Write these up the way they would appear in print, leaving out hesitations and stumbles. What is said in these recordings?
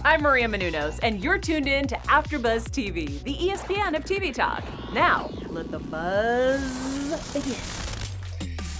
I'm Maria Menounos, and you're tuned in to AfterBuzz TV, the ESPN of TV talk. Now, let the buzz begin.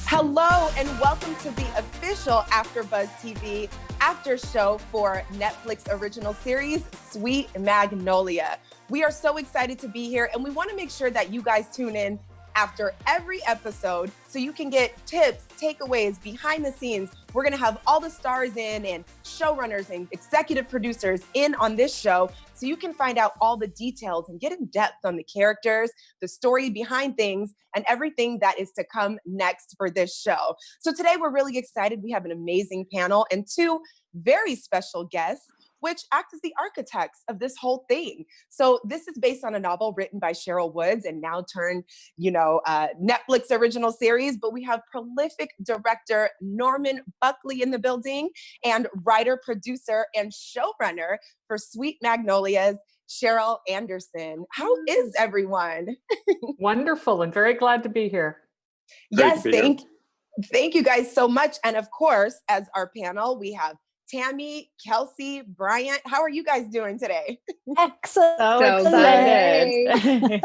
Hello, and welcome to the official AfterBuzz TV after show for Netflix original series, Sweet Magnolia. We are so excited to be here, and we want to make sure that you guys tune in after every episode so you can get tips, takeaways, behind the scenes. We're going to have all the stars in and showrunners and executive producers in on this show so you can find out all the details and get in depth on the characters, the story behind things, and everything that is to come next for this show. So today we're really excited. We have an amazing panel and two very special guests, which act as the architects of this whole thing. So this is based on a novel written by Sheryl Woods and now turned, Netflix original series. But we have prolific director Norman Buckley in the building and writer, producer, and showrunner for Sweet Magnolias, Sheryl Anderson. How is everyone? Wonderful and very glad to be here. Yes, thank you guys so much. And of course, as our panel, we have Tammy, Kelsey, Bryant. How are you guys doing today? Excellent. So excited.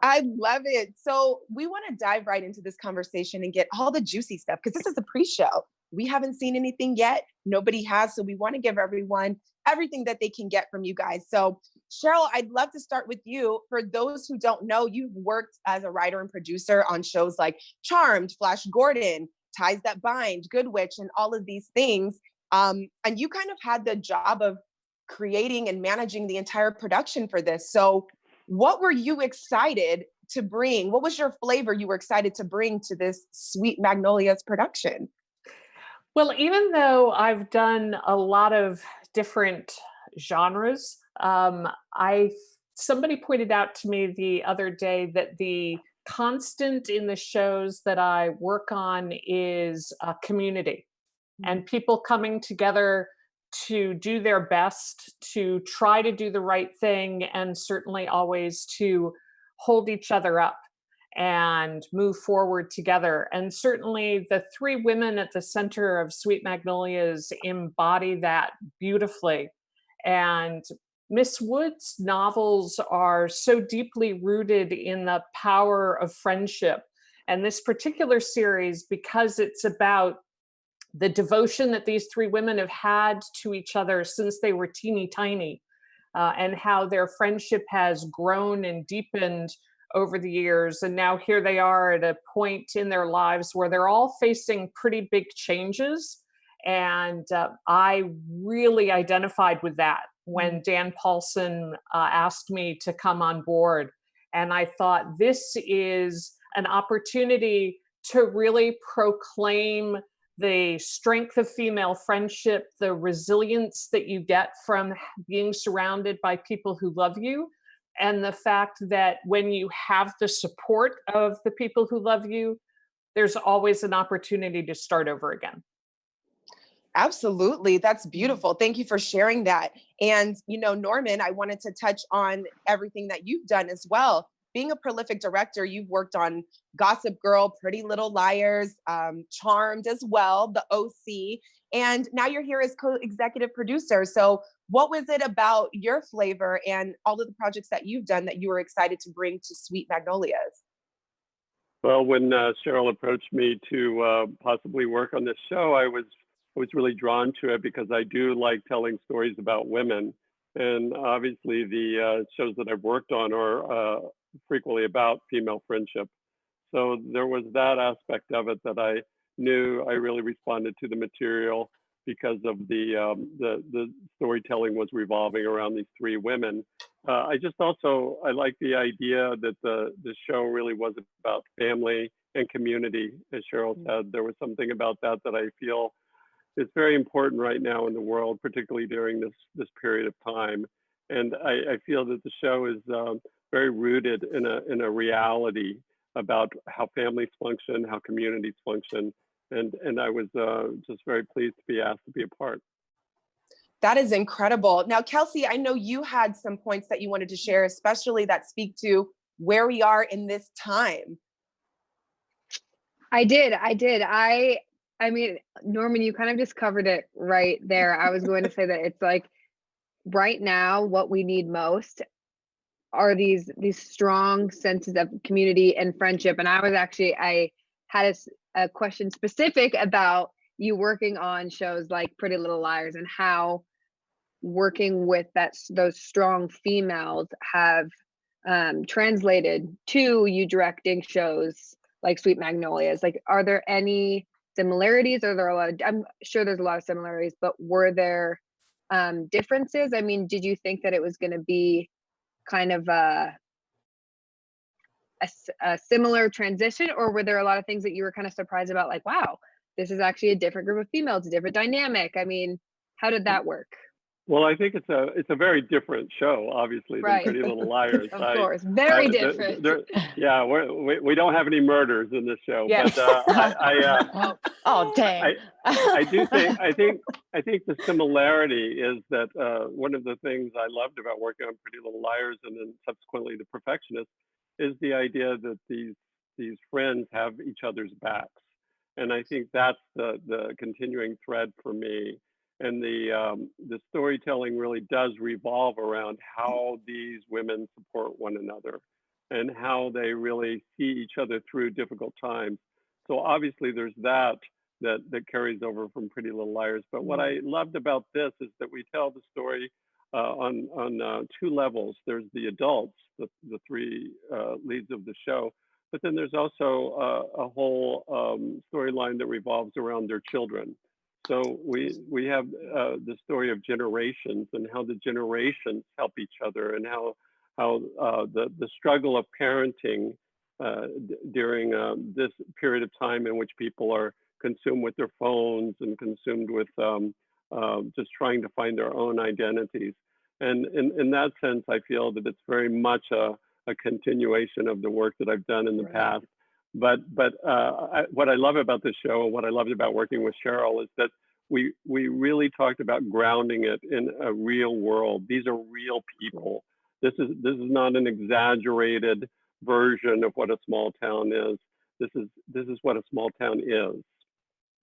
I love it. So we want to dive right into this conversation and get all the juicy stuff because this is a pre-show. We haven't seen anything yet. Nobody has. So we want to give everyone everything that they can get from you guys. So Sheryl, I'd love to start with you. For those who don't know, you've worked as a writer and producer on shows like Charmed, Flash Gordon, Ties That Bind, Good Witch, and all of these things. And you kind of had the job of creating and managing the entire production for this. So what were you excited to bring? What was your flavor you were excited to bring to this Sweet Magnolias production? Well, even though I've done a lot of different genres, somebody pointed out to me the other day that the constant in the shows that I work on is a community and people coming together to do their best, to try to do the right thing, and certainly always to hold each other up and move forward together. And certainly the three women at the center of Sweet Magnolias embody that beautifully. And Miss Woods' novels are so deeply rooted in the power of friendship. And this particular series, because it's about the devotion that these three women have had to each other since they were teeny tiny, and how their friendship has grown and deepened over the years. And now here they are at a point in their lives where they're all facing pretty big changes. And I really identified with that when Dan Paulson asked me to come on board. And I thought this is an opportunity to really proclaim the strength of female friendship, the resilience that you get from being surrounded by people who love you, and the fact that when you have the support of the people who love you, there's always an opportunity to start over again. Absolutely. That's beautiful. Thank you for sharing that. And, Norman, I wanted to touch on everything that you've done as well. Being a prolific director, you've worked on Gossip Girl, Pretty Little Liars, Charmed as well, The OC, and now you're here as co-executive producer. So what was it about your flavor and all of the projects that you've done that you were excited to bring to Sweet Magnolias? Well, when Sheryl approached me to possibly work on this show, I was really drawn to it because I do like telling stories about women. And obviously the shows that I've worked on are frequently about female friendship. So there was that aspect of it that I knew I really responded to the material because of the storytelling was revolving around these three women. I like the idea that the show really was about family and community, as Sheryl said. There was something about that I feel is very important right now in the world, particularly during this period of time. And I feel that the show is very rooted in a reality about how families function, how communities function. And I was just very pleased to be asked to be a part. That is incredible. Now, Kelsey, I know you had some points that you wanted to share, especially that speak to where we are in this time. I did. I I mean, Norman, you kind of just covered it right there. I was going to say that it's like right now, what we need most are these strong senses of community and friendship. And I had a question specific about you working on shows like Pretty Little Liars and how working with those strong females have translated to you directing shows like Sweet Magnolias. Like, are there any similarities? Are there a lot of, I'm sure there's a lot of similarities, but were there differences? I mean, did you think that it was going to be kind of a similar transition, or were there a lot of things that you were kind of surprised about, like, wow, this is actually a different group of females, a different dynamic? I mean, how did that work? Well, I think it's a very different show, obviously, than Right. Pretty Little Liars. Of course, very different. Yeah, we don't have any murders in this show, Yes. but Oh, dang. I think the similarity is that one of the things I loved about working on Pretty Little Liars and then subsequently The Perfectionist is the idea that these friends have each other's backs, and I think that's the continuing thread for me. And the storytelling really does revolve around how these women support one another and how they really see each other through difficult times. So obviously there's that carries over from Pretty Little Liars. But what I loved about this is that we tell the story on two levels. There's the adults, the three leads of the show, but then there's also a whole storyline that revolves around their children. So we have the story of generations and how the generations help each other, and how the struggle of parenting during this period of time in which people are consumed with their phones and consumed with just trying to find their own identities. And in that sense, I feel that it's very much a continuation of the work that I've done in the past. But what I love about this show and what I loved about working with Sheryl is that we really talked about grounding it in a real world. These are real people. This is not an exaggerated version of what a small town is. This is what a small town is.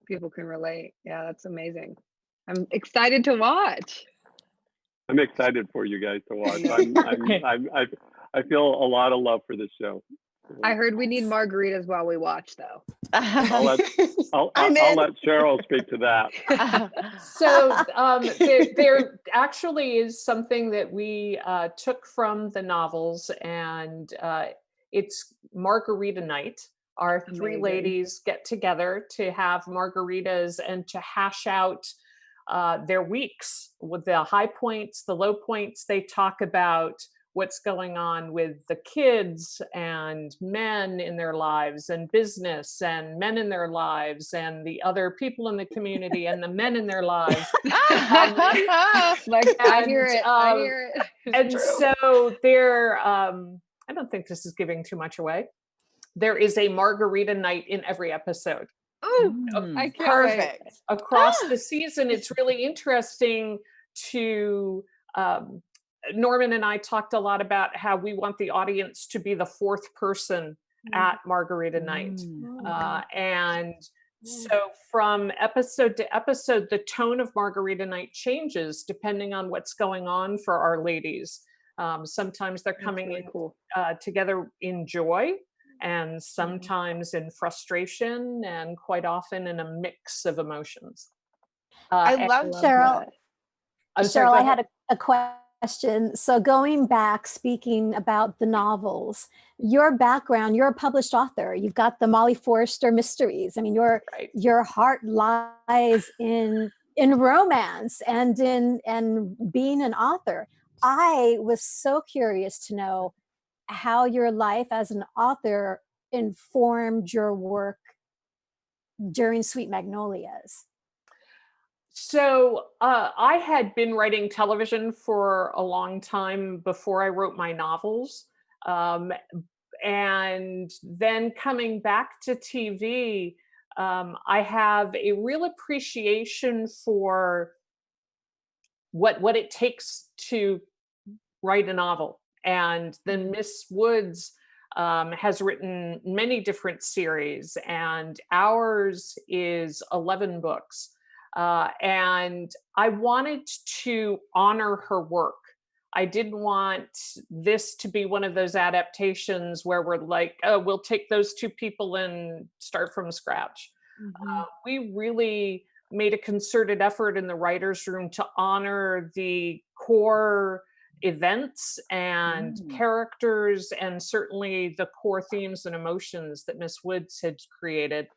People can relate. Yeah, that's amazing. I'm excited to watch. I'm excited for you guys to watch. I feel a lot of love for this show. I heard we need margaritas while we watch, though. I'll let Sheryl speak to that. So there actually is something that we took from the novels, and it's margarita night. Our three ladies get together to have margaritas and to hash out their weeks with the high points, the low points. They talk about what's going on with the kids and men in their lives and business and men in their lives and the other people in the community and the men in their lives. I hear it. And so there, I don't think this is giving too much away. There is a margarita night in every episode. I can't Perfect. wait. Across the season, it's really interesting to Norman and I talked a lot about how we want the audience to be the fourth person at Margarita Night. And so from episode to episode, the tone of Margarita Night changes depending on what's going on for our ladies. Sometimes they're coming in together in joy, and sometimes in frustration, and quite often in a mix of emotions. I love Sheryl. Sheryl, I had a question. So going back, speaking about the novels, your background, you're a published author. You've got the Molly Forrester mysteries. I mean, your heart lies in romance and in being an author. I was so curious to know how your life as an author informed your work during Sweet Magnolias. So I had been writing television for a long time before I wrote my novels. And then coming back to TV, I have a real appreciation for what it takes to write a novel. And then Miss Woods has written many different series, and ours is 11 books. And I wanted to honor her work. I didn't want this to be one of those adaptations where we're like, oh, we'll take those two people and start from scratch. We really made a concerted effort in the writer's room to honor the core events and characters, and certainly the core themes and emotions that Miss Woods had created.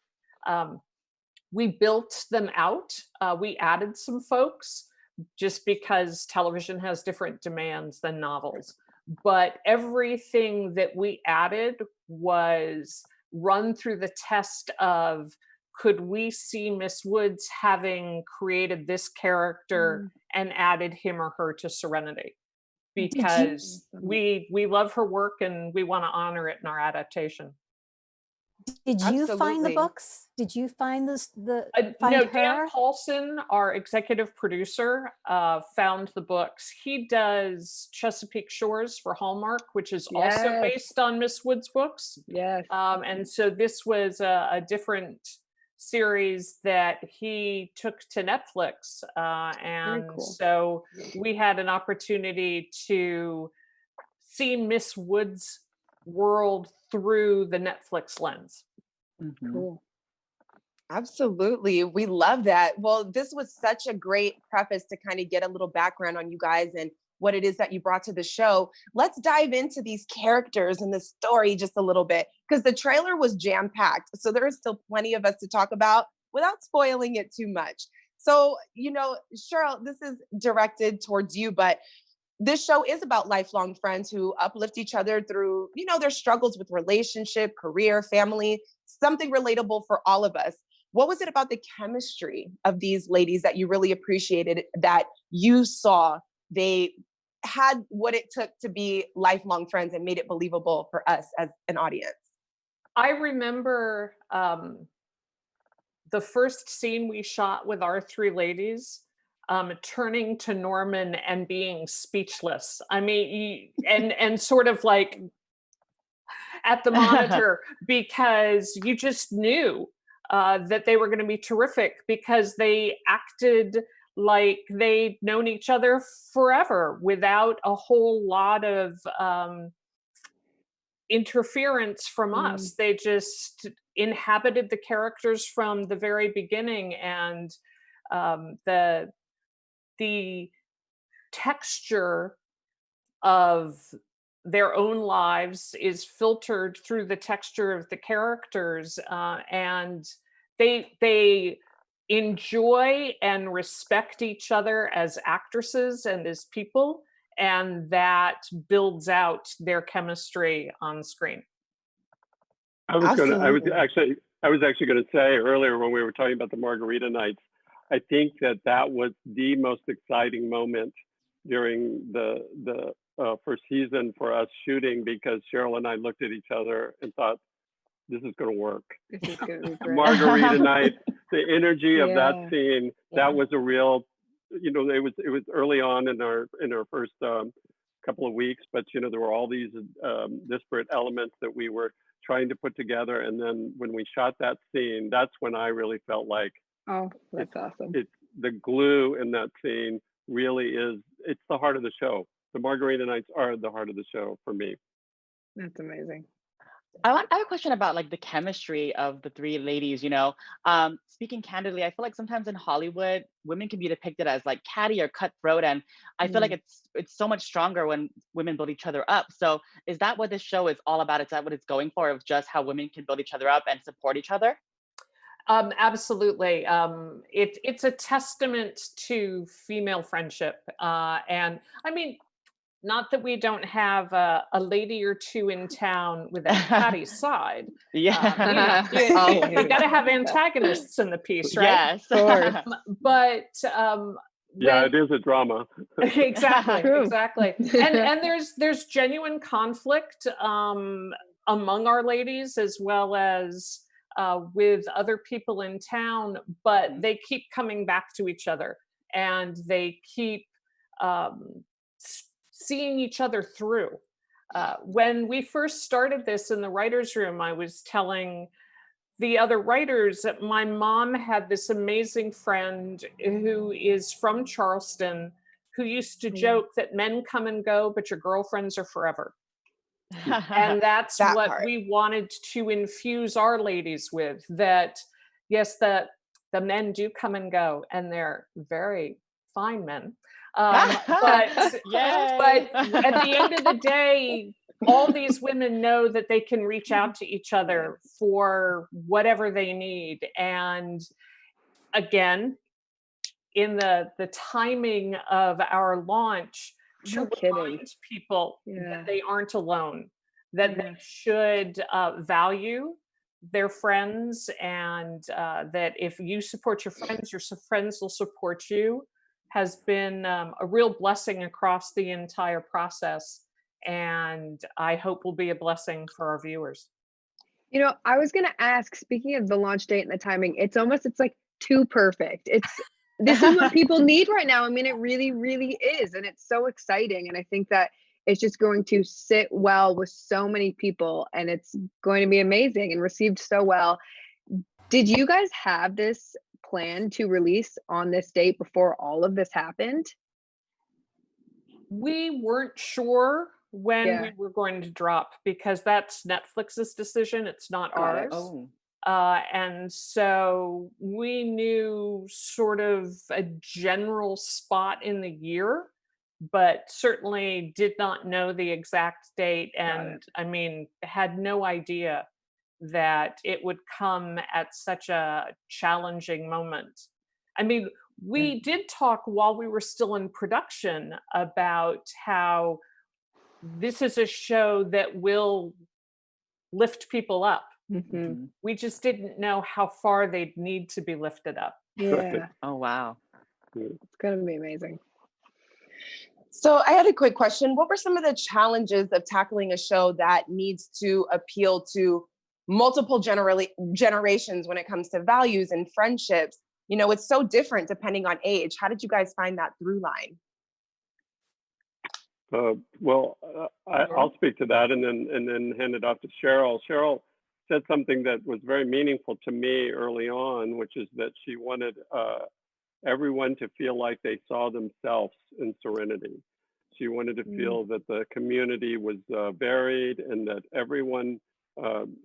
We built them out. We added some folks just because television has different demands than novels. But everything that we added was run through the test of, could we see Miss Woods having created this character and added him or her to Serenity? Because we love her work and we want to honor it in our adaptation. Did you find the Absolutely. books? Did you find find No, her? Dan Paulson, our executive producer, found the books. He does Chesapeake Shores for Hallmark, which is also Yes. based on Miss Woods' books. Yes. And so this was a different series that he took to Netflix. And cool. so we had an opportunity to see Miss Woods' world through the Netflix lens. Cool. Absolutely. We love that. Well, this was such a great preface to kind of get a little background on you guys and what it is that you brought to the show. Let's dive into these characters and the story just a little bit, because the trailer was jam-packed. So there is still plenty of us to talk about without spoiling it too much. So, Sheryl, this is directed towards you, but this show is about lifelong friends who uplift each other through, their struggles with relationship, career, family, something relatable for all of us. What was it about the chemistry of these ladies that you really appreciated, that you saw they had what it took to be lifelong friends and made it believable for us as an audience? I remember the first scene we shot with our three ladies, turning to Norman and being speechless. I mean, and sort of like at the monitor, because you just knew that they were going to be terrific, because they acted like they'd known each other forever without a whole lot of interference from us. They just inhabited the characters from the very beginning, and the texture of their own lives is filtered through the texture of the characters, and they enjoy and respect each other as actresses and as people, and that builds out their chemistry on screen. I was actually going to say earlier when we were talking about the margarita nights, I think that was the most exciting moment during the first season for us shooting, because Sheryl and I looked at each other and thought, this is going to work. This is going to be great. Margarita night, the energy of that scene, that was a real, it was early on in our first couple of weeks, but there were all these disparate elements that we were trying to put together. And then when we shot that scene, that's when I really felt like, oh, that's awesome. It's the glue in that scene really is, it's the heart of the show. The margarita nights are the heart of the show for me. That's amazing. I have a question about like the chemistry of the three ladies. Speaking candidly, I feel like sometimes in Hollywood, women can be depicted as like catty or cutthroat, and I feel like it's so much stronger when women build each other up. So is that what this show is all about? Is that what it's going for, of just how women can build each other up and support each other? Absolutely. It's a testament to female friendship, and I mean, not that we don't have a lady or two in town with a catty side. Yeah. You got to have antagonists in the piece, right? Yes. Of course. But yeah, it is a drama. Exactly. And there's genuine conflict among our ladies, as well as with other people in town, but they keep coming back to each other, and they keep seeing each other through. When we first started this in the writer's room, I was telling the other writers that my mom had this amazing friend who is from Charleston who used to joke that men come and go, but your girlfriends are forever. And that's That what part. we wanted to infuse our ladies with, that yes, the men do come and go, and they're very fine men. But Yay. at the end of the day, all these women know that they can reach out to each other for whatever they need. And again, in the timing of our launch, to No kidding. remind people Yeah. that they aren't alone, that Yeah. they should value their friends, and that if you support your friends, friends will support you, has been a real blessing across the entire process. And I hope will be a blessing for our viewers. You know, I was gonna ask, speaking of the launch date and the timing, it's like too perfect. This is what people need right now. I mean, it really, really is. And it's so exciting. And I think that it's just going to sit well with so many people, and it's going to be amazing and received so well. Did you guys have this plan to release on this date before all of this happened? We weren't sure when Yeah. we were going to drop, because that's Netflix's decision, it's not Got it. ours. Oh, And so we knew sort of a general spot in the year, but certainly did not know the exact date. Got And it. I mean, had no idea that it would come at such a challenging moment. I mean, we did talk while we were still in production about how this is a show that will lift people up. Mhm. We just didn't know how far they'd need to be lifted up. Yeah, oh wow. it's gonna be amazing. So I had a quick question. What were some of the challenges of tackling a show that needs to appeal to multiple generations when it comes to values and friendships? You know, it's so different depending on age. How did you guys find that through line? I'll speak to that and then hand it off to Sheryl. Sheryl said something that was very meaningful to me early on, which is that she wanted everyone to feel like they saw themselves in Serenity. She wanted to feel that the community was varied and that everyone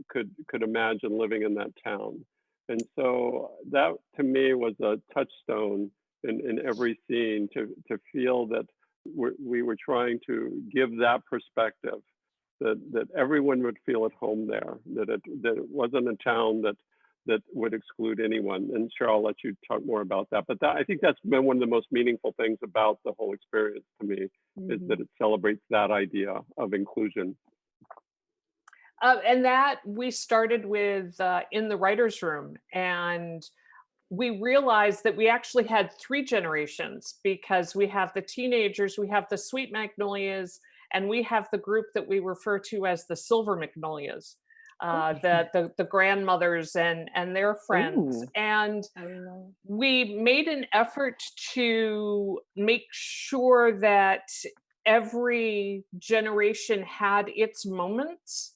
could imagine living in that town. And so that to me was a touchstone in every scene, to feel that we were trying to give that perspective, that everyone would feel at home there, that it wasn't a town that would exclude anyone. And Sheryl, I'll let you talk more about that. But I think that's been one of the most meaningful things about the whole experience to me, is that it celebrates that idea of inclusion. And that we started with in the writer's room. And we realized that we actually had 3 generations, because we have the teenagers, we have the Sweet Magnolias, and we have the group that we refer to as the Silver Magnolias, the grandmothers and their friends. Ooh. And we made an effort to make sure that every generation had its moments.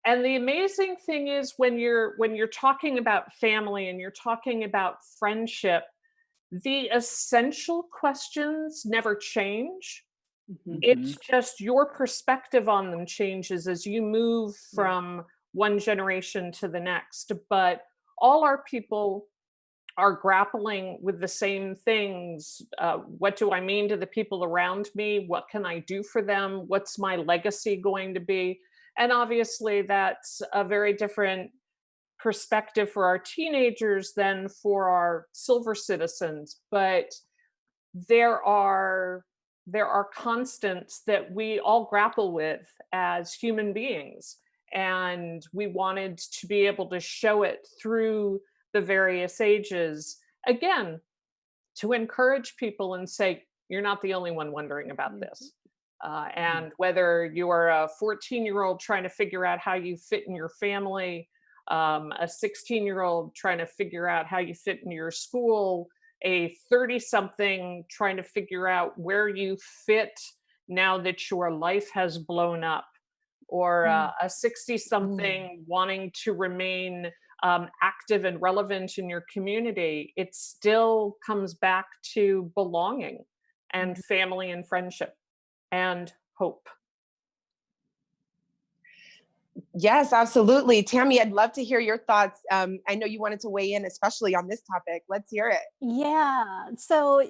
And the amazing thing is, when you're talking about family and you're talking about friendship, the essential questions never change. It's just your perspective on them changes as you move from one generation to the next. But all our people are grappling with the same things. What do I mean to the people around me? What can I do for them? What's my legacy going to be? And obviously, that's a very different perspective for our teenagers than for our silver citizens. But there are constants that we all grapple with as human beings, and we wanted to be able to show it through the various ages, again, to encourage people and say, you're not the only one wondering about this. And whether you are a 14-year-old trying to figure out how you fit in your family, a 16-year-old trying to figure out how you fit in your school, a 30-something trying to figure out where you fit now that your life has blown up, or a 60-something wanting to remain active and relevant in your community, it still comes back to belonging and family and friendship and hope. Yes, absolutely. Tammy, I'd love to hear your thoughts. I know you wanted to weigh in, especially on this topic. Let's hear it. Yeah. So,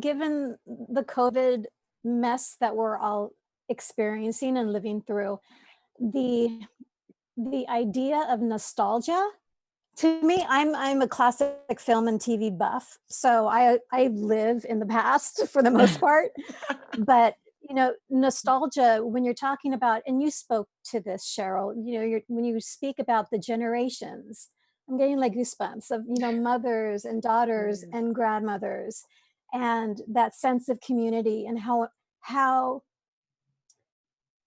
given the COVID mess that we're all experiencing and living through, the the idea of nostalgia, to me, I'm a classic film and TV buff, so I live in the past for the most part. But nostalgia, when you're talking about, and you spoke to this, Sheryl, when you speak about the generations, I'm getting like goosebumps of mothers and daughters and grandmothers, and that sense of community, and how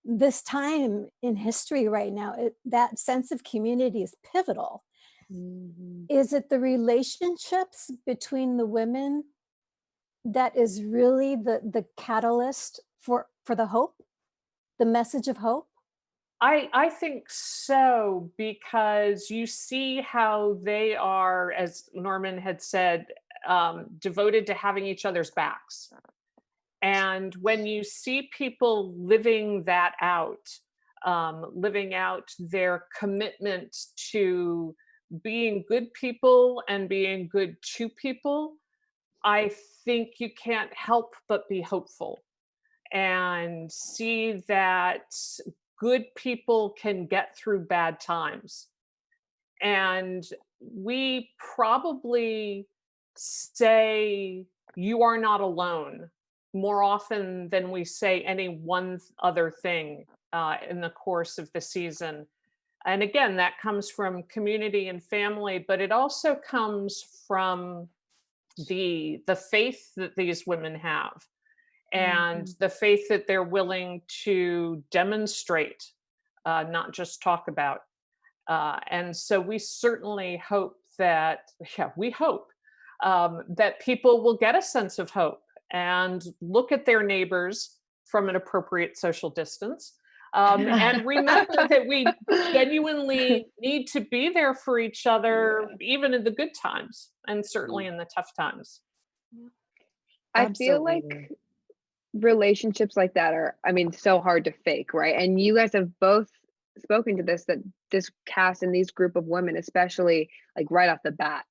this time in history right now, that sense of community is pivotal. Is it the relationships between the women that is really the catalyst for the hope, the message of hope? I think so, because you see how they are, as Norman had said, devoted to having each other's backs. And when you see people living out their commitment to being good people and being good to people, I think you can't help but be hopeful and see that good people can get through bad times. And we probably say, "You are not alone," more often than we say any one other thing in the course of the season. And again, that comes from community and family, but it also comes from the faith that these women have, and the faith that they're willing to demonstrate, not just talk about. And so we certainly hope that, we hope that people will get a sense of hope and look at their neighbors from an appropriate social distance. And remember that we genuinely need to be there for each other, even in the good times, and certainly in the tough times. I feel like relationships like that are, I mean, so hard to fake, right? And you guys have both spoken to this, that this cast and these group of women, especially like right off the bat,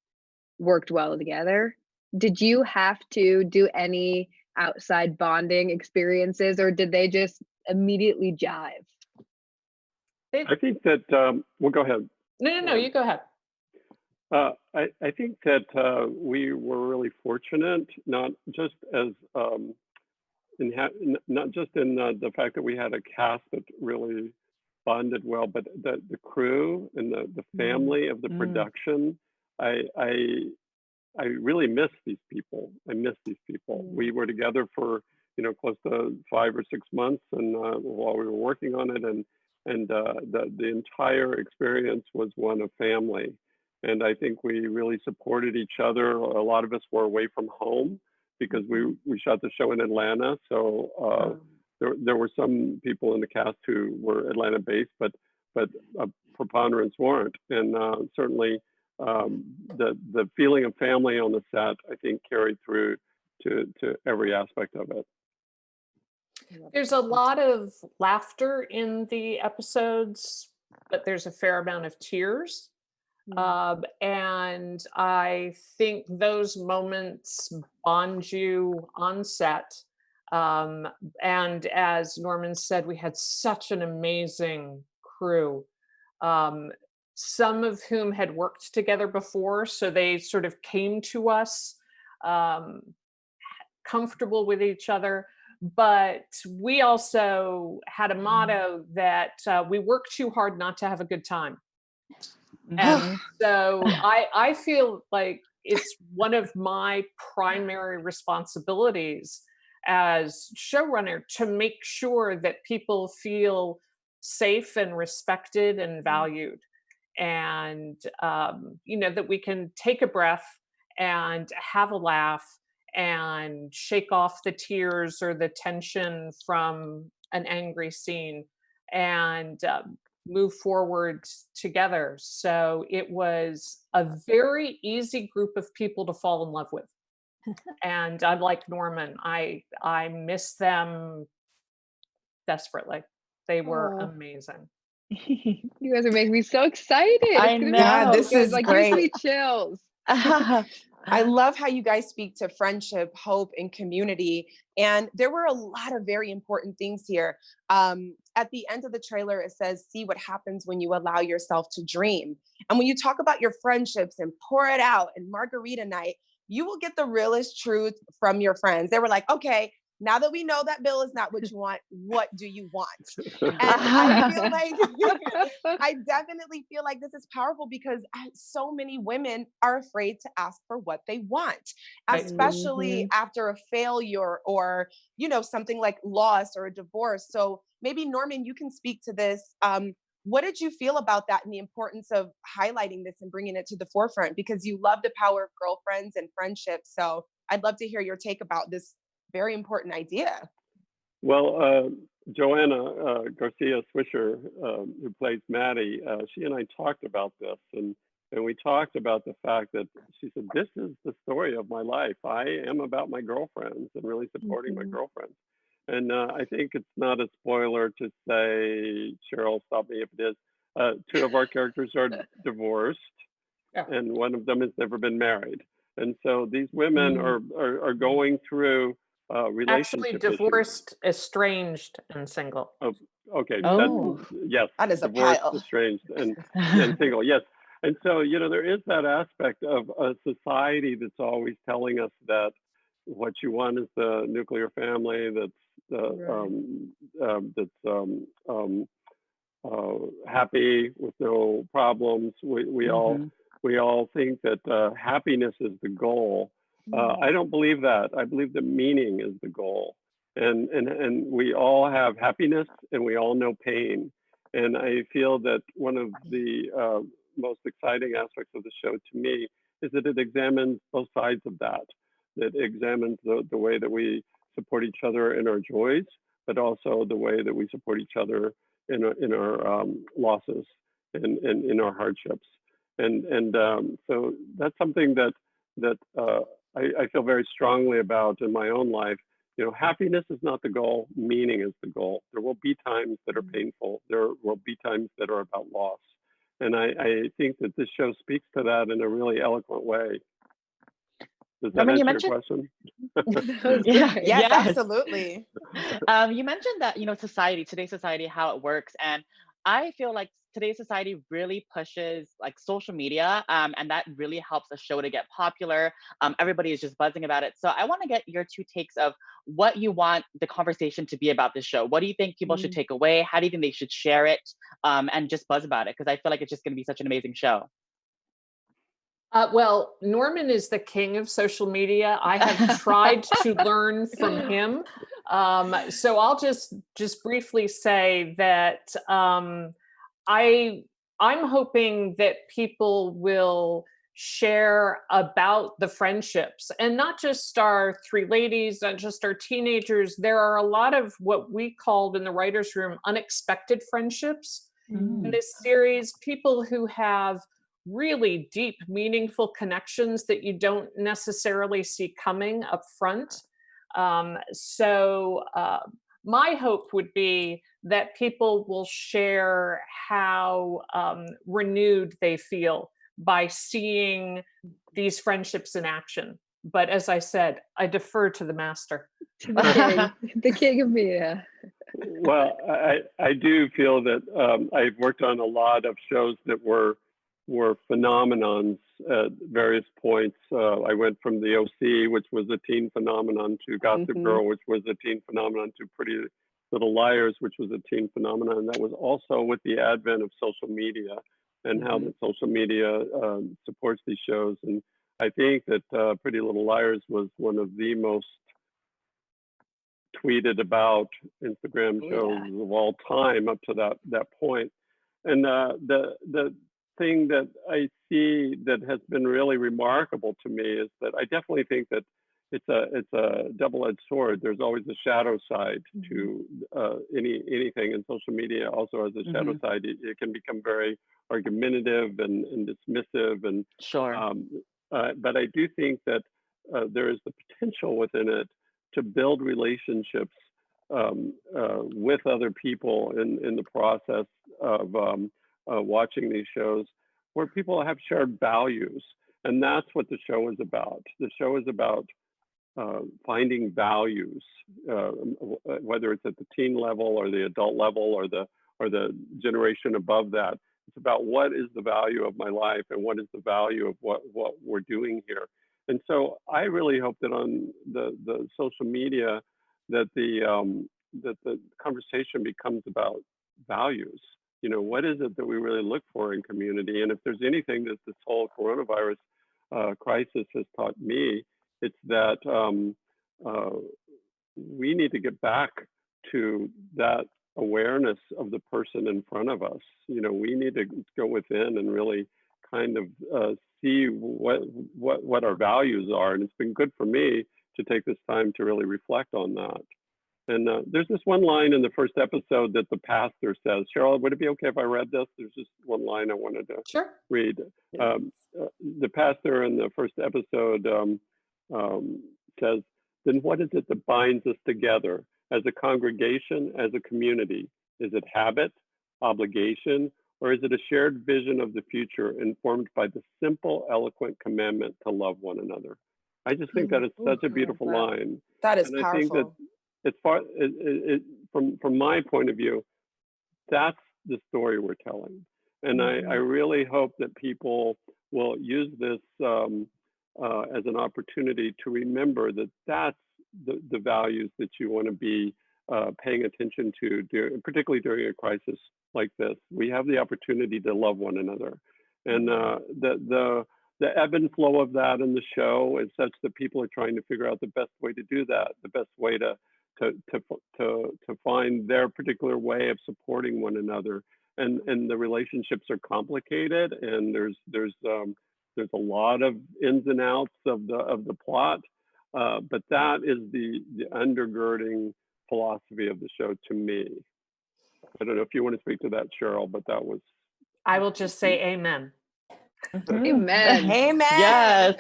worked well together. Did you have to do any outside bonding experiences, or did they just immediately jive? I think that, well, go ahead. No, you go ahead. I think that we were really fortunate, not just as not just in the fact that we had a cast that really bonded well, but the crew and the family of the production. I really miss these people. I miss these people. We were together for close to 5 or 6 months, and while we were working on it, and the entire experience was one of family. And I think we really supported each other. A lot of us were away from home because we shot the show in Atlanta. So there were some people in the cast who were Atlanta based, but a preponderance weren't. And certainly the feeling of family on the set, I think, carried through to every aspect of it. There's a lot of laughter in the episodes, but there's a fair amount of tears. And I think those moments bond you on set. And as Norman said, we had such an amazing crew, some of whom had worked together before, so they sort of came to us comfortable with each other. But we also had a motto that we work too hard not to have a good time. And so I feel like it's one of my primary responsibilities as showrunner to make sure that people feel safe and respected and valued, and that we can take a breath and have a laugh and shake off the tears or the tension from an angry scene and move forward together. So it was a very easy group of people to fall in love with. And I'm like Norman, I miss them desperately. They were Oh, amazing. you guys are making me so excited. I It's gonna be Yeah, know. so this good. is Like gives great. me chills. I love how you guys speak to friendship, hope, and community. And there were a lot of very important things here. At the end of the trailer, it says, see what happens when you allow yourself to dream. And when you talk about your friendships and pour it out and margarita night, you will get the realest truth from your friends. They were like, okay, now that we know that Bill is not what you want, what do you want? And I feel like I definitely feel like this is powerful because so many women are afraid to ask for what they want, Right. especially after a failure or, you know, something like loss or a divorce. So maybe Norman, you can speak to this. What did you feel about that and the importance of highlighting this and bringing it to the forefront? Because you love the power of girlfriends and friendships. So I'd love to hear your take about this very important idea. Well, Joanna Garcia Swisher, who plays Maddie, she and I talked about this, and we talked about the fact that she said, this is the story of my life. I am about my girlfriends and really supporting my girlfriends. And I think it's not a spoiler to say, Sheryl, stop me if it is, two of our characters are divorced, and one of them has never been married. And so these women are going through relationship Actually divorced, estranged, and single. issues. Okay, Oh. yes, That is a divorced, pile. estranged, and single, yes. And so, you know, there is that aspect of a society that's always telling us that what you want is the nuclear family that's happy with no problems. We all think that happiness is the goal. I don't believe that. I believe that meaning is the goal, and we all have happiness and we all know pain. And I feel that one of the most exciting aspects of the show to me is that it examines both sides of that. That examines the way that we support each other in our joys, but also the way that we support each other in our losses and in our hardships. And so that's something that I feel very strongly about in my own life. You know, happiness is not the goal, meaning is the goal. There will be times that are painful. There will be times that are about loss. And I think that this show speaks to that in a really eloquent way. Does that Norman, you answer your mentioned- question? Yes, absolutely. You mentioned that, you know, today's society, how it works. And I feel like today's society really pushes like social media, and that really helps a show to get popular. Everybody is just buzzing about it. So I want to get your two takes of what you want the conversation to be about this show. What do you think people should take away? How do you think they should share it and just buzz about it? Because I feel like it's just going to be such an amazing show. Well, Norman is the king of social media. I have tried to learn from him. So I'll just briefly say that I'm hoping that people will share about the friendships, and not just our three ladies, not just our teenagers. There are a lot of what we called in the writers' room unexpected friendships in this series, people who have really deep, meaningful connections that you don't necessarily see coming up front. So my hope would be that people will share how renewed they feel by seeing these friendships in action. But as I said, I defer to the master. To the king, the king of media. Well, I do feel that I've worked on a lot of shows that were phenomenons at various points. I went from the OC, which was a teen phenomenon, to Gossip Girl, which was a teen phenomenon, to Pretty Little Liars, which was a teen phenomenon. And that was also with the advent of social media and how the social media supports these shows. And I think that Pretty Little Liars was one of the most tweeted about Instagram shows of all time up to that point. And the thing that I see that has been really remarkable to me is that I definitely think that it's a double-edged sword. There's always a shadow side to anything, and social media also has a shadow side. It can become very argumentative and dismissive, and Sure. but I do think that there is the potential within it to build relationships with other people in the process of watching these shows, where people have shared values, and that's what the show is about. The show is about finding values, whether it's at the teen level or the adult level or the generation above that. It's about what is the value of my life and what is the value of what we're doing here. And so I really hope that on the social media that the conversation becomes about values. You know, what is it that we really look for in community? And if there's anything that this whole coronavirus crisis has taught me, it's that we need to get back to that awareness of the person in front of us. You know, we need to go within and really kind of see what our values are. And it's been good for me to take this time to really reflect on that. And there's this one line in the first episode that the pastor says. Sheryl, would it be okay if I read this? There's just one line I wanted to read. The pastor in the first episode says, then what is it that binds us together as a congregation, as a community? Is it habit, obligation, or is it a shared vision of the future informed by the simple, eloquent commandment to love one another? I just think that is such a beautiful line. That is and powerful. I think that it's from my point of view, that's the story we're telling. And I really hope that people will use this as an opportunity to remember that that's the values that you want to be paying attention to, particularly during a crisis like this. We have the opportunity to love one another. And the ebb and flow of that in the show is such that people are trying to figure out the best way to do that, the best way to find their particular way of supporting one another. And the relationships are complicated, and there's a lot of ins and outs of the plot, but that is the undergirding philosophy of the show to me. I don't know if you want to speak to that, Sheryl, but that was. I will just say amen. Amen. Amen. Yes.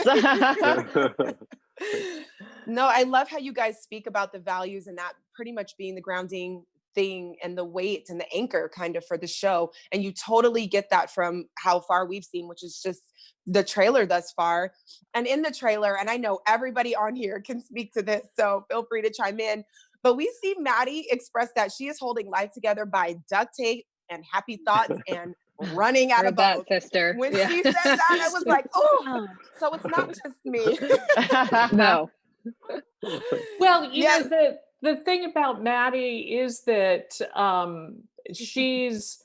No, I love how you guys speak about the values and that pretty much being the grounding thing and the weight and the anchor kind of for the show. And you totally get that from how far we've seen, which is just the trailer thus far. And in the trailer, and I know everybody on here can speak to this, so feel free to chime in, but we see Maddie express that she is holding life together by duct tape and happy thoughts and running out of both. That, sister. When she said that, I was like, oh, so it's not just me. No. Well, you know, the thing about Maddie is that she's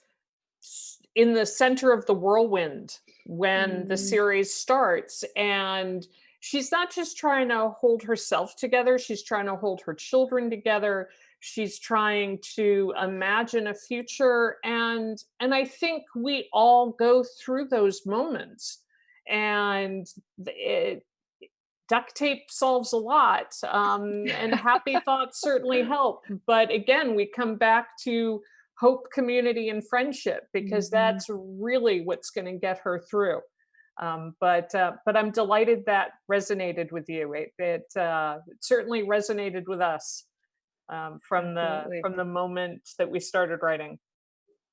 in the center of the whirlwind when the series starts, and she's not just trying to hold herself together, she's trying to hold her children together. She's trying to imagine a future, and I think we all go through those moments, and duct tape solves a lot, and happy thoughts certainly help. But again, we come back to hope, community, and friendship, because that's really what's going to get her through. But I'm delighted that resonated with you. It certainly resonated with us from the moment that we started writing.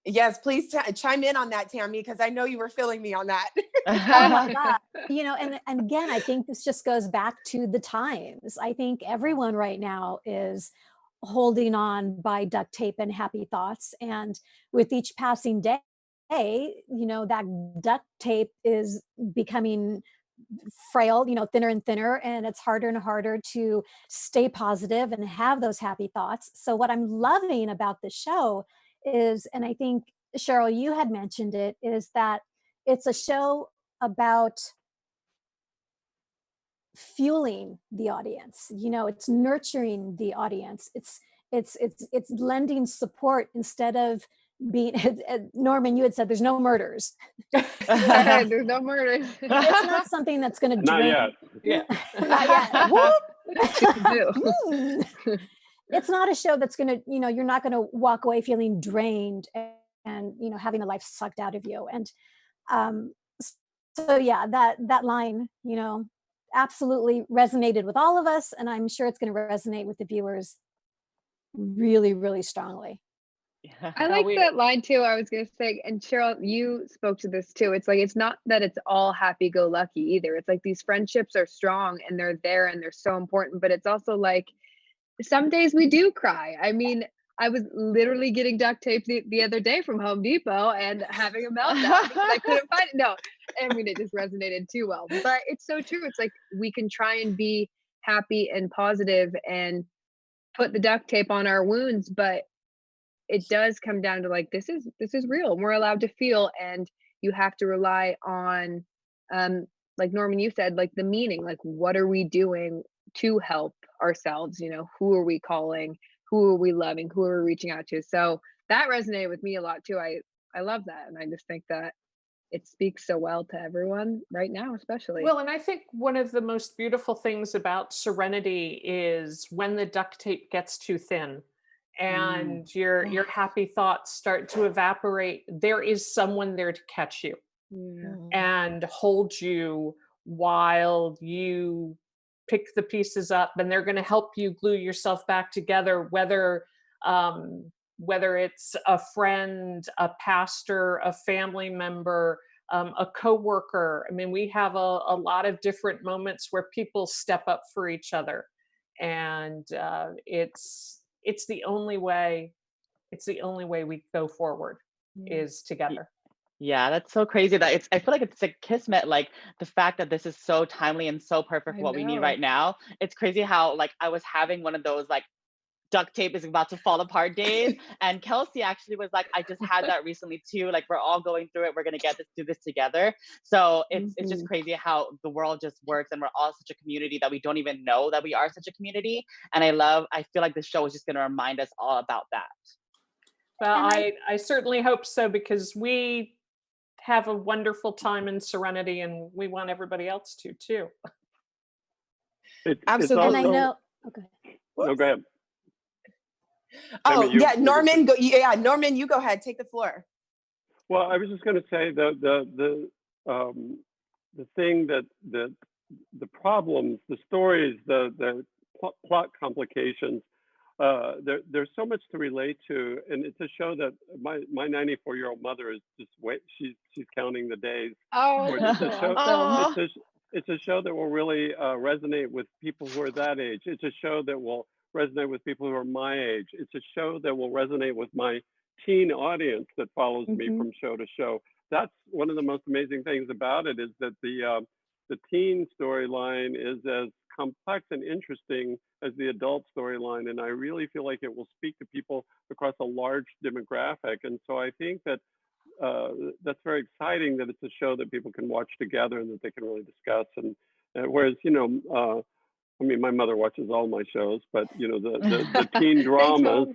Yes, please chime in on that, Tammy, because I know you were feeling me on that. Oh my God. You know, and again, I think this just goes back to the times. I think everyone right now is holding on by duct tape and happy thoughts. And with each passing day, you know, that duct tape is becoming frail, you know, thinner and thinner, and it's harder and harder to stay positive and have those happy thoughts. So what I'm loving about the show is, and I think Sheryl, you had mentioned it, is that it's a show about fueling the audience. You know, it's nurturing the audience. It's lending support instead of being. Norman, you had said there's no murders. There's no murders. It's not something that's going to Not drain. yet. Yeah. Not yet. Whoop. Mm. It's not a show that's going to, you're not going to walk away feeling drained and, having the life sucked out of you. And um, so yeah, that line, absolutely resonated with all of us, and I'm sure it's going to resonate with the viewers really, really strongly. Yeah. I No, like we that line too. I was gonna say, and Sheryl, you spoke to this too. It's like it's not that it's all happy-go-lucky either. It's like these friendships are strong and they're there and they're so important, but it's also like some days we do cry. I mean, I was literally getting duct tape the other day from Home Depot and having a meltdown because I couldn't find it. No, I mean, it just resonated too well. But it's so true. It's like we can try and be happy and positive and put the duct tape on our wounds, but it does come down to like this is real. We're allowed to feel, and you have to rely on like Norman, you said, like the meaning, like what are we doing to help ourselves, who are we calling, who are we loving, who are we reaching out to. So that resonated with me a lot too. I love that, and I just think that it speaks so well to everyone right now, especially. Well, and I think one of the most beautiful things about Serenity is when the duct tape gets too thin and your happy thoughts start to evaporate, there is someone there to catch you Yeah. and hold you while you pick the pieces up, and they're going to help you glue yourself back together, whether it's a friend, a pastor, a family member, a coworker. I mean, we have a lot of different moments where people step up for each other, and it's the only way. It's the only way we go forward is together. Yeah, that's so crazy that I feel like it's a kismet, like the fact that this is so timely and so perfect I for what we need know. right now. It's crazy how like I was having one of those like duct tape is about to fall apart days. And Kelsey actually was like, I just had that recently too. Like we're all going through it. We're gonna do this together. So it's just crazy how the world just works and we're all such a community that we don't even know that we are such a community. And I feel like this show is just gonna remind us all about that. Well, And I certainly hope so, because we have a wonderful time in Serenity, and we want everybody else to too. It's Absolutely. and I also, know. Okay. no, go ahead. Oh, Tammy, yeah, you Norman, Norman, you go ahead, take the floor. Well, I was just going to say the thing that the problems, the stories, the plot complications. There's so much to relate to, and it's a show that my 94-year-old mother is just she's counting the days. Oh, It's that's a so show. awesome. It's a show that will really resonate with people who are that age. It's a show that will resonate with people who are my age. It's a show that will resonate with my teen audience that follows me from show to show. That's one of the most amazing things about it, is that the teen storyline is as complex and interesting as the adult storyline, and I really feel like it will speak to people across a large demographic. And so I think that that's very exciting, that it's a show that people can watch together and that they can really discuss. And whereas, I mean, my mother watches all my shows, but the teen dramas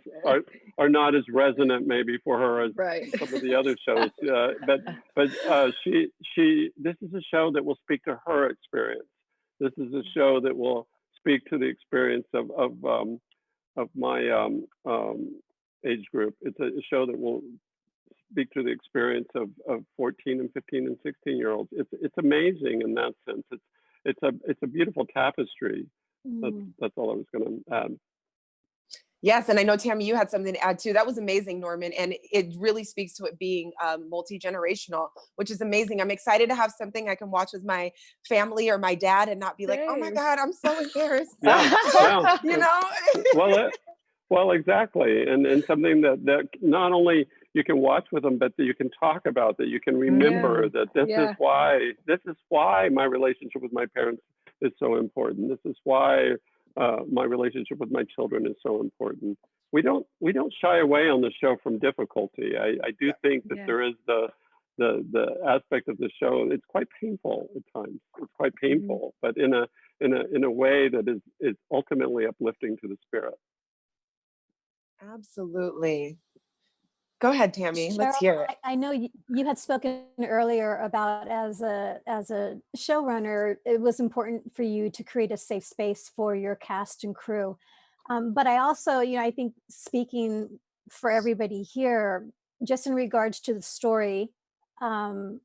are not as resonant maybe for her as Right. some of the other shows. But this is a show that will speak to her experience. This is a show that will speak to the experience of my age group. It's a show that will speak to the experience of 14 and 15 and 16-year-olds. It's amazing in that sense. It's a beautiful tapestry. That's all I was going to add. Yes, and I know, Tammy, you had something to add too. That was amazing, Norman, and it really speaks to it being multi-generational, which is amazing. I'm excited to have something I can watch with my family or my dad and not be like, oh my Same. God, I'm so embarrassed. Yeah. Well, exactly, and something that not only you can watch with them, but that you can talk about, that you can remember that this is why my relationship with my parents is so important. This is why my relationship with my children is so important. We don't shy away on the show from difficulty. I do think that there is the aspect of the show. It's quite painful at times. It's quite painful, but in a way that is ultimately uplifting to the spirit. Absolutely. Go ahead, Tammy. Let's Sheryl, hear it. I know you had spoken earlier about as a showrunner, it was important for you to create a safe space for your cast and crew. But I also, I think speaking for everybody here, just in regards to the story um,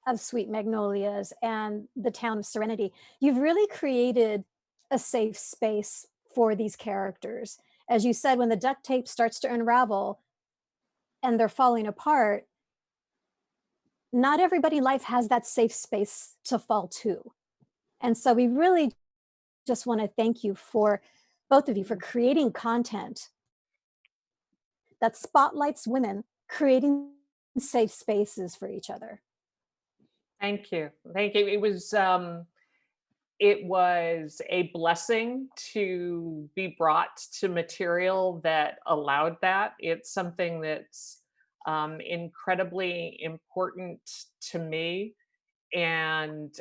of Sweet Magnolias and the town of Serenity, you've really created a safe space for these characters. As you said, when the duct tape starts to unravel and they're falling apart, not everybody in life has that safe space to fall to. And so we really just want to thank you for both of you for creating content that spotlights women creating safe spaces for each other. Thank you. Thank you. It was a blessing to be brought to material that allowed that. It's something that's incredibly important to me. And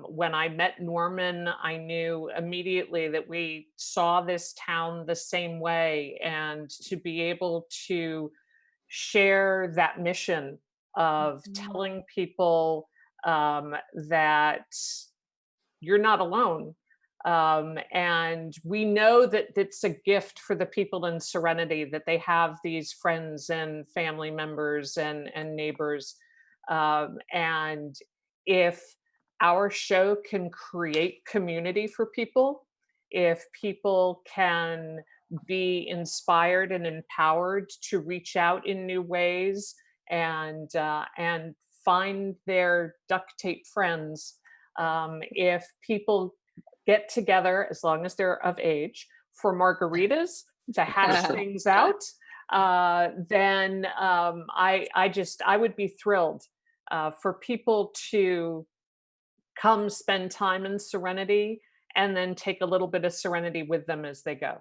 when I met Norman, I knew immediately that we saw this town the same way. And to be able to share that mission of telling people that you're not alone. And we know that it's a gift for the people in Serenity that they have these friends and family members and neighbors. And if our show can create community for people, if people can be inspired and empowered to reach out in new ways and find their duct tape friends, if people get together, as long as they're of age, for margaritas to hash things out, then I would be thrilled for people to come spend time in Serenity and then take a little bit of Serenity with them as they go.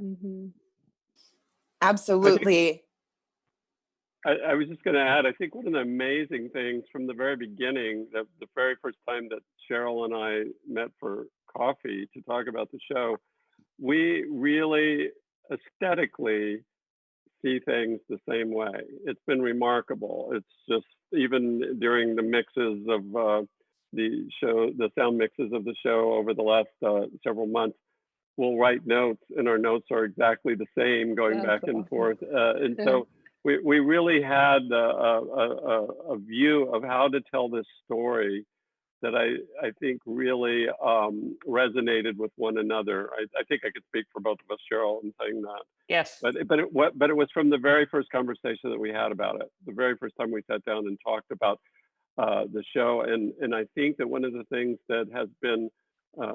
Absolutely. I was just going to add, I think one of the amazing things from the very beginning, the very first time that Sheryl and I met for coffee to talk about the show, we really aesthetically see things the same way. It's been remarkable. It's just, even during the mixes of the show, the sound mixes of the show over the last several months, we'll write notes and our notes are exactly the same going back and forth. And so we really had a view of how to tell this story that I think really resonated with one another. I think I could speak for both of us, Sheryl, in saying that. Yes. But it was from the very first conversation that we had about it, the very first time we sat down and talked about the show. And I think that one of the things that has been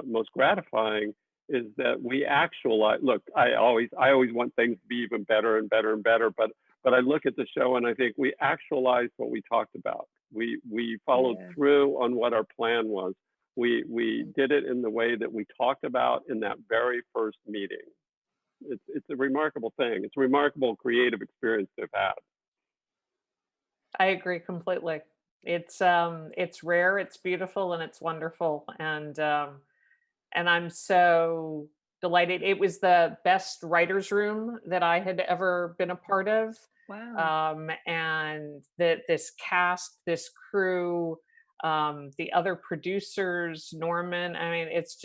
most gratifying is that we actualize. Look, I always want things to be even better and better and better, but I look at the show and I think we actualized what we talked about. We followed through on what our plan was. We did it in the way that we talked about in that very first meeting. It's a remarkable thing. It's a remarkable creative experience to have had. I agree completely. It's rare, it's beautiful, and it's wonderful. And I'm so delighted. It was the best writer's room that I had ever been a part of. Wow. And that this cast, this crew, the other producers, Norman, I mean, it's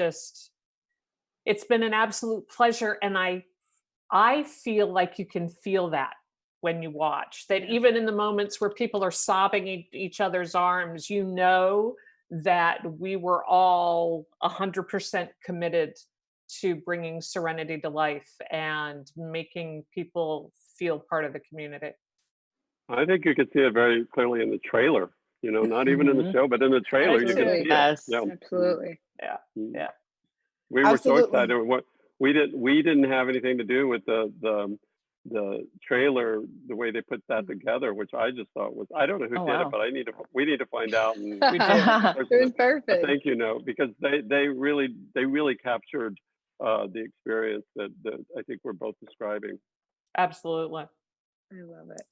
been an absolute pleasure. And I feel like you can feel that when you watch, that even in the moments where people are sobbing each other's arms, you know that we were all 100% committed to bringing Serenity to life and making people feel part of the community. I think you could see it very clearly in the trailer, not even in the show, but in the trailer, you can see it. Yes. Yeah. Absolutely. Yeah. Yeah. We were Absolutely. so excited. We didn't have anything to do with the trailer, the way they put that together, which I just thought was, I don't know who did it, but we need to find out. And We do. It was perfect. thank you note, because they really captured the experience that I think we're both describing. Absolutely. I love it.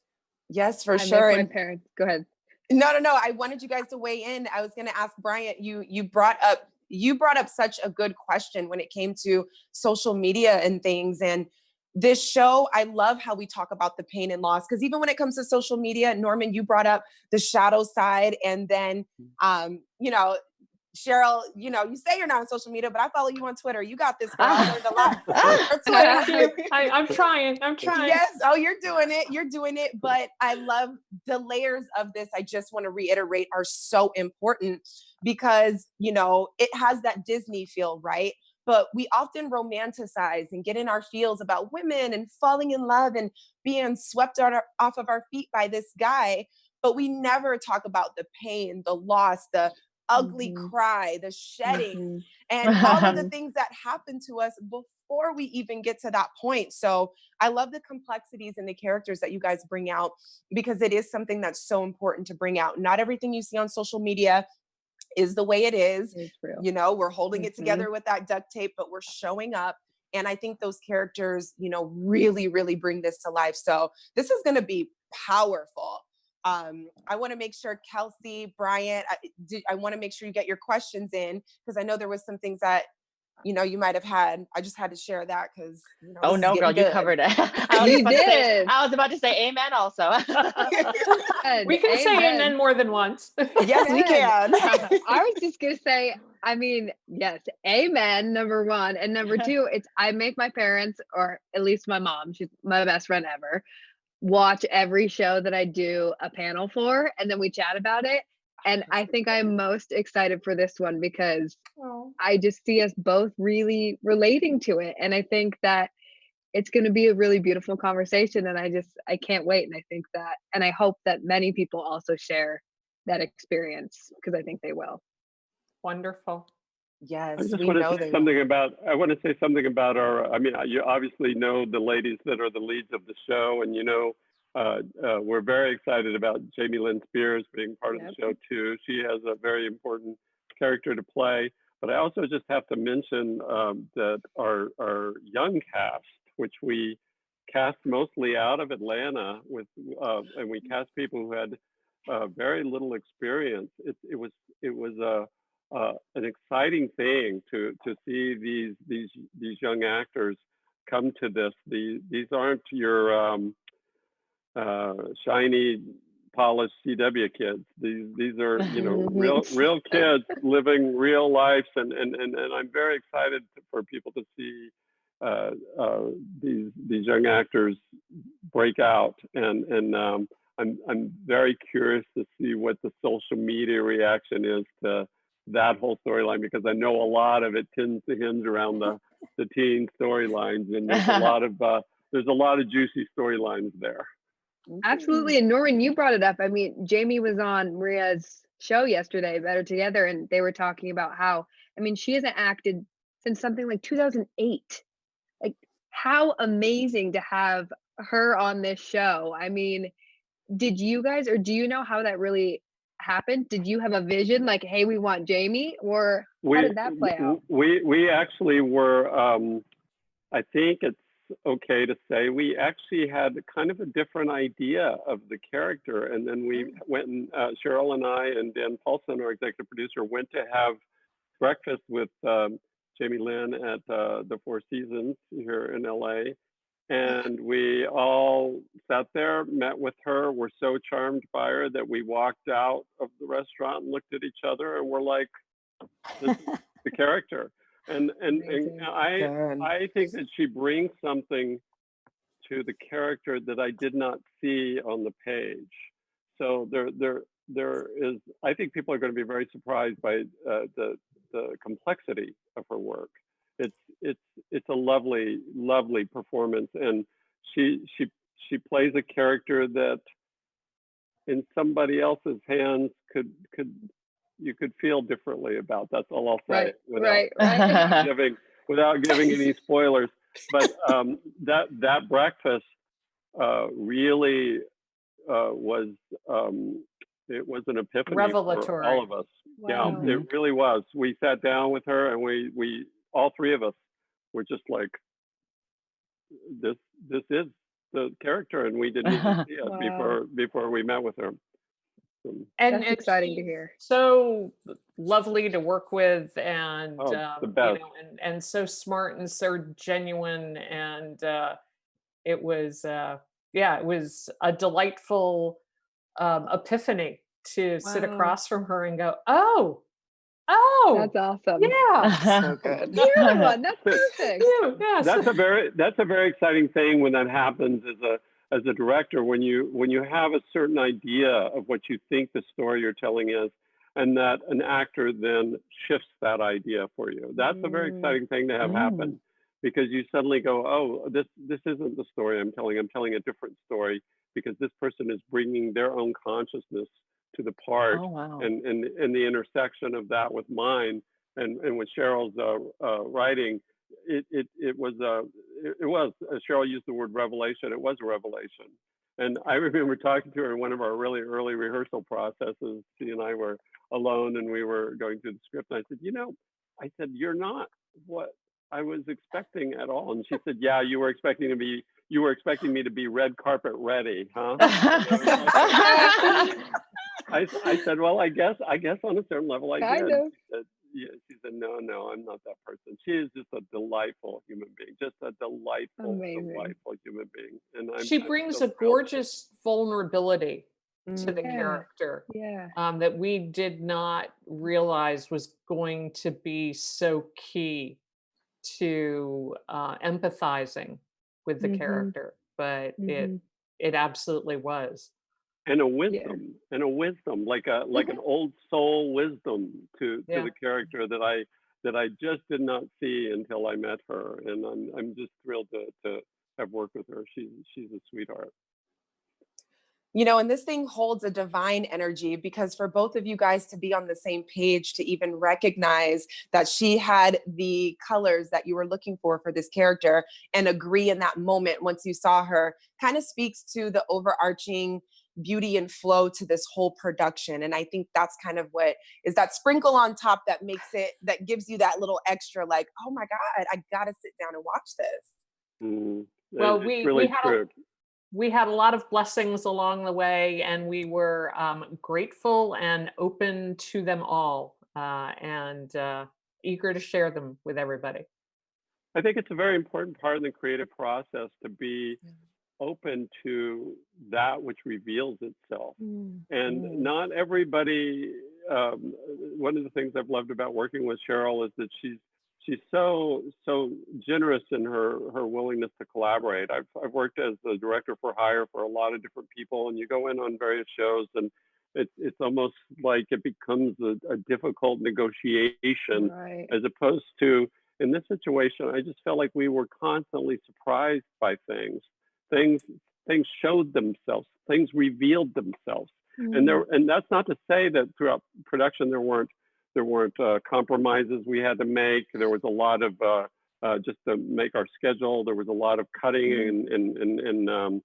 Yes, for I sure. miss my And parents. Go ahead. no. I wanted you guys to weigh in. I was going to ask Bryant, you brought up such a good question when it came to social media and things. And this show, I love how we talk about the pain and loss, because even when it comes to social media, Norman, you brought up the shadow side, and then, Sheryl, you say you're not on social media, but I follow you on Twitter. You got this, girl. I learned a lot from Thank Twitter. you. I'm trying. Yes. Oh, you're doing it. But I love the layers of this. I just want to reiterate are so important because, it has that Disney feel, right? But we often romanticize and get in our feels about women and falling in love and being swept off of our feet by this guy. But we never talk about the pain, the loss, the ugly cry, the shedding, and all of the things that happen to us before we even get to that point. So I love the complexities and the characters that you guys bring out, because it is something that's so important to bring out. Not everything you see on social media is the way it is. It's real. We're holding it together with that duct tape, but we're showing up. And I think those characters, really, really bring this to life. So this is going to be powerful. I want to make sure Kelsey, Bryant, I want to make sure you get your questions in, because I know there was some things that, you might have had. I just had to share that because, oh no, girl, you covered it. I was about to say amen also. We can say amen more than once. Yes, we can. I was just going to say, yes, amen, number one. And number two, I make my parents, or at least my mom, she's my best friend ever, watch every show that I do a panel for, and then we chat about it. And I think I'm most excited for this one because I just see us both really relating to it. And I think that it's going to be a really beautiful conversation. And I can't wait. And I think that, and I hope that many people also share that experience, because I think they will. Wonderful. Yes, I just want to say something about. I want to say something about our. You obviously know the ladies that are the leads of the show, and we're very excited about Jamie Lynn Spears being part of the show too. She has a very important character to play. But I also just have to mention that our young cast, which we cast mostly out of Atlanta, and we cast people who had very little experience. It was an exciting thing to see these young actors come to this. These aren't your shiny, polished CW kids. These are real kids living real lives, and I'm very excited for people to see these young actors break out, and I'm very curious to see what the social media reaction is to that whole storyline, because I know a lot of it tends to hinge around the teen storylines, and there's a lot of juicy storylines there. Absolutely. And Norman, you brought it up. Jamie was on Maria's show yesterday, Better Together, and they were talking about how, she hasn't acted since something like 2008. Like, how amazing to have her on this show. Did you guys, or do you know how that really happened? Did you have a vision like, hey, we want Jamie, or how did that play out? We actually were, I think it's okay to say, we actually had kind of a different idea of the character, and then we went and Sheryl and I and Dan Paulson, our executive producer, went to have breakfast with Jamie Lynn at the Four Seasons here in LA, and we all sat there, met with her, were so charmed by her that we walked out of the restaurant and looked at each other and were like, this is the character. And I think that she brings something to the character that I did not see on the page. So there is. I think people are going to be very surprised by the complexity of her work. It's a lovely performance, and she plays a character that in somebody else's hands you could feel differently about. That's all I'll say, without giving any spoilers. But that breakfast really was it was an epiphany for all of us. Wow. Yeah, it really was. We sat down with her, and we all three of us were just like, this is the character, and we didn't even see it before we met with her. And that's exciting to hear. So lovely to work with, and the best. and so smart and so genuine, and it was yeah, it was a delightful epiphany to sit Wow. across from her and go, oh, That's awesome. yeah, So good. You're the one. That's perfect. yes. That's a very exciting thing when that happens as a director, when you have a certain idea of what you think the story you're telling is, and that an actor then shifts that idea for you. That's a very exciting thing to have happen, because you suddenly go, oh, this isn't the story I'm telling a different story, because this person is bringing their own consciousness to the part. Oh, wow. and the intersection of that with mine and with Sheryl's writing, it was Sheryl used the word revelation. It was a revelation. And I remember talking to her in one of our really early rehearsal processes. She and I were alone and we were going through the script. And I said, you're not what I was expecting at all. And she said, yeah, you were expecting me to be red carpet ready, huh? I said, well, I guess on a certain level I Kind did. of. She said, no, I'm not that person. She is just a delightful human being, just a delightful human being. And She I'm brings so a thrilled. gorgeous vulnerability to the Yeah. character Yeah. that we did not realize was going to be so key to empathizing with the character, but it absolutely was. And a wisdom, like an old soul wisdom to the character that I just did not see until I met her, and I'm just thrilled to have worked with her. She's a sweetheart. And this thing holds a divine energy, because for both of you guys to be on the same page, to even recognize that she had the colors that you were looking for this character and agree in that moment once you saw her, kind of speaks to the overarching beauty and flow to this whole production. And I think that's kind of what is that sprinkle on top that gives you that little extra, like, oh my God, I gotta sit down and watch this. Well, It's we had a lot of blessings along the way, and we were grateful and open to them all, and eager to share them with everybody. I think it's a very important part of the creative process to be open to that which reveals itself. And not everybody, one of the things I've loved about working with Sheryl is that she's so generous in her willingness to collaborate. I've worked as a director for hire for a lot of different people, and you go in on various shows and it's almost like it becomes a difficult negotiation, as opposed to, in this situation, I just felt like we were constantly surprised by things. Things showed themselves, things revealed themselves. And that's not to say that throughout production there weren't compromises we had to make. There was a lot of just to make our schedule. There was a lot of cutting and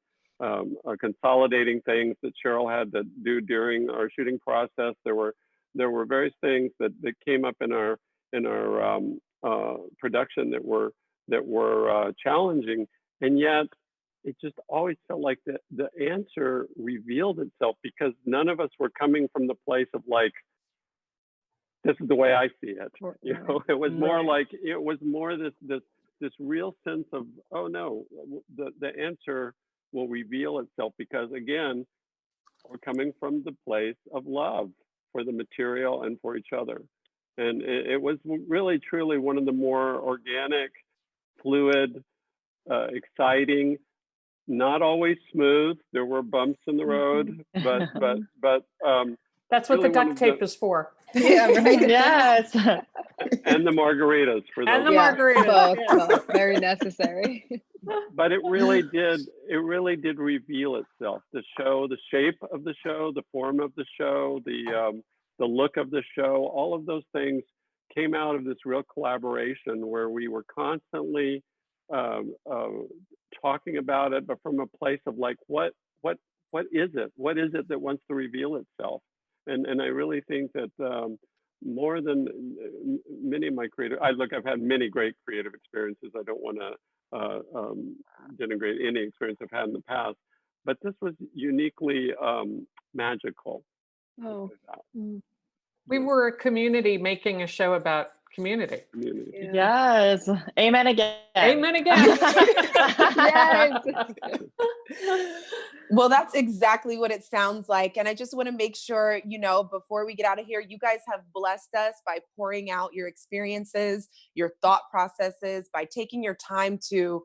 consolidating things that Sheryl had to do during our shooting process. There were various things that came up in our production that were challenging, and yet it just always felt like the answer revealed itself, because none of us were coming from the place of like, this is the way I see it. It was more like, it was more this real sense of, oh no, the answer will reveal itself, because again, we're coming from the place of love for the material and for each other. And it was really, truly one of the more organic, fluid, exciting, not always smooth. There were bumps in the road, but that's what the duct tape is for. Yeah, right. Yes. And the margaritas for those. And the margaritas. Both, very necessary. But it really did reveal itself. The show, the shape of the show, the form of the show, the look of the show, all of those things came out of this real collaboration where we were constantly talking about it, but from a place of like, what is it? What is it that wants to reveal itself? And I really think that more than many of my I've had many great creative experiences. I don't want to denigrate any experience I've had in the past, but this was uniquely magical. Oh. We were a community making a show about community. community. Yes. Amen again. Amen again. Yes. Well, that's exactly what it sounds like. And I just want to make sure, before we get out of here, you guys have blessed us by pouring out your experiences, your thought processes, by taking your time to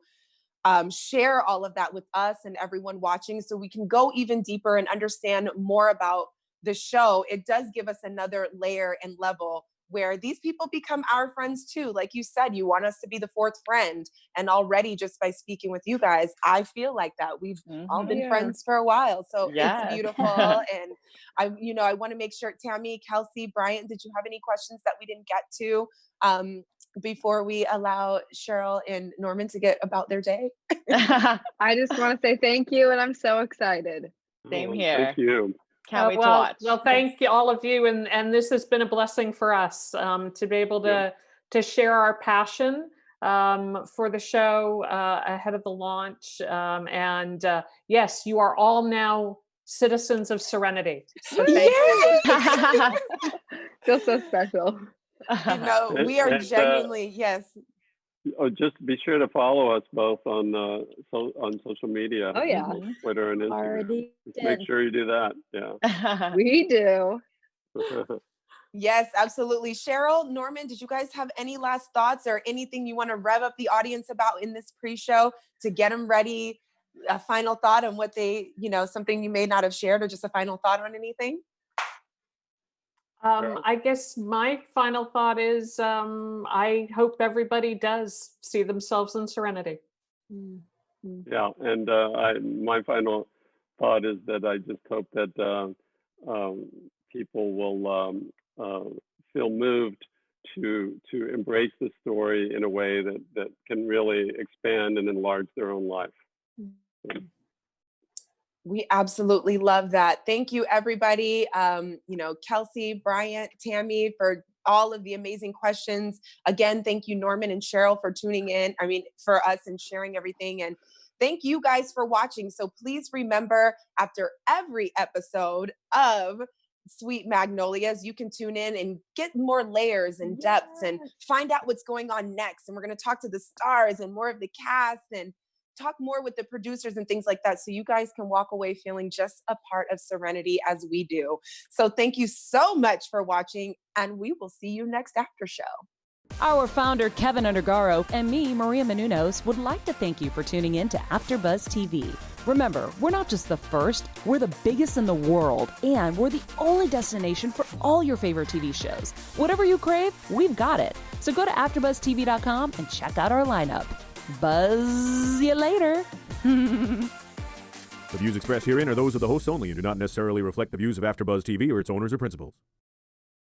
share all of that with us and everyone watching so we can go even deeper and understand more about the show. It does give us another layer and level where these people become our friends too. Like you said, you want us to be the fourth friend. And already just by speaking with you guys, I feel like that. We've all been Yeah. friends for a while. So Yes. it's beautiful. And I want to make sure, Tammy, Kelsey, Bryant, did you have any questions that we didn't get to before we allow Sheryl and Norman to get about their day? I just want to say thank you, and I'm so excited. Same Oh, here. Thank you. Can't wait to well, watch. well, thank you, all of you, and this has been a blessing for us to be able to share our passion for the show ahead of the launch. And yes, you are all now citizens of Serenity. So thank you. Feels so special. We are And, genuinely, yes. just be sure to follow us both on on social media, Oh yeah, Twitter and Instagram. Already Just make did. sure you do that. Yeah. we do. Yes, absolutely. Sheryl, Norman, did you guys have any last thoughts or anything you want to rev up the audience about in this pre-show to get them ready? A final thought on what they, something you may not have shared, or just a final thought on anything? I guess my final thought is I hope everybody does see themselves in Serenity. Yeah, and my final thought is that I just hope that people will feel moved to embrace the story in a way that can really expand and enlarge their own life. We absolutely love that. Thank you, everybody. Kelsey, Bryant, Tammy, for all of the amazing questions. Again, thank you, Norman and Sheryl, for tuning in. For us and sharing everything. And thank you guys for watching. So please remember, after every episode of Sweet Magnolias, you can tune in and get more layers and depths and find out what's going on next. And we're going to talk to the stars and more of the cast and talk more with the producers and things like that, so you guys can walk away feeling just a part of Serenity as we do. So thank you so much for watching, and we will see you next after show. Our founder, Kevin Undergaro, and me, Maria Menounos, would like to thank you for tuning in to AfterBuzz TV. Remember, we're not just the first, we're the biggest in the world, and we're the only destination for all your favorite TV shows. Whatever you crave, we've got it. So go to AfterBuzzTV.com and check out our lineup. Buzz you later. The views expressed herein are those of the hosts only and do not necessarily reflect the views of AfterBuzz TV or its owners or principals.